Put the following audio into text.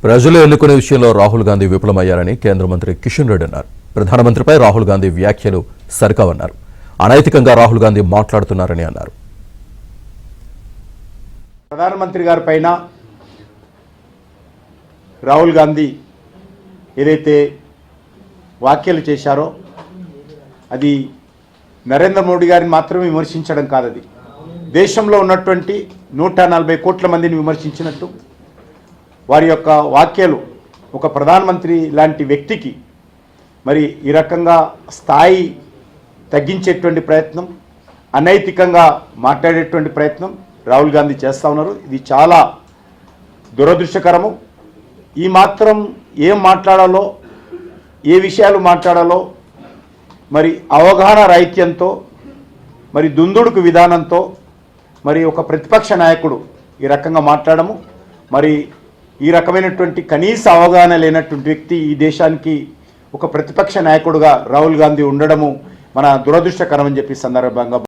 ప్రజలు ఎన్నుకునే విషయంలో రాహుల్ గాంధీ విఫలమయ్యారని కేంద్ర మంత్రి కిషన్ రెడ్డి అన్నారు. ప్రధానమంత్రిపై రాహుల్ గాంధీ వ్యాఖ్యలు సరికావన్నారు. అనైతికంగా రాహుల్ గాంధీ మాట్లాడుతున్నారని అన్నారు. ప్రధానమంత్రి గారి పైన రాహుల్ గాంధీ ఏదైతే వ్యాఖ్యలు చేశారో అది నరేంద్ర మోడీ గారిని మాత్రమే విమర్శించడం కాదు, అది దేశంలో ఉన్నటువంటి 140 కోట్ల మందిని విమర్శించినట్టు. వారి యొక్క వ్యాఖ్యలు ఒక ప్రధానమంత్రి లాంటి వ్యక్తికి మరి ఈ రకంగా స్థాయి తగ్గించేటువంటి ప్రయత్నం, అనైతికంగా మాట్లాడేటువంటి ప్రయత్నం రాహుల్ గాంధీ చేస్తూ ఉన్నారు. ఇది చాలా దురదృష్టకరము. ఈ మాత్రం ఏం మాట్లాడాలో, ఏ విషయాలు మాట్లాడాలో మరి అవగాహన రాహిత్యంతో, మరి దుందుడుకు విధానంతో మరి ఒక ప్రతిపక్ష నాయకుడు ఈ రకంగా మాట్లాడము, మరి ఈ రకమైనటువంటి కనీస అవగాహన లేనటువంటి వ్యక్తి ఈ దేశానికి ఒక ప్రతిపక్ష నాయకుడుగా రాహుల్ గాంధీ ఉండడము మన దురదృష్టకరం అని చెప్పి సందర్భంగా